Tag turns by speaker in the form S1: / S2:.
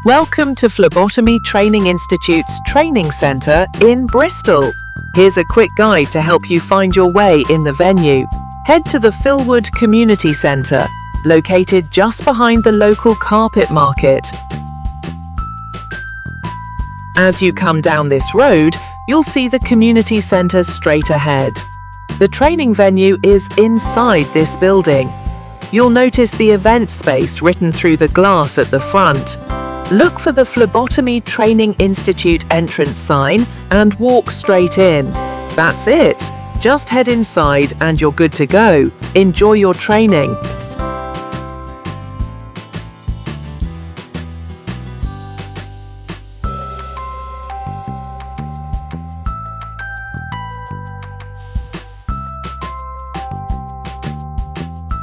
S1: Welcome to Phlebotomy Training Institute's training centre in Bristol. Here's a quick guide to help you find your way in the venue. Head to the Filwood Community Centre, located just behind the local carpet market. As you come down this road, you'll see the community centre straight ahead. The training venue is inside this building. You'll notice the event space written through the glass at the front. Look for the Phlebotomy Training Institute entrance sign and walk straight in. That's it. Just head inside and you're good to go. Enjoy your training.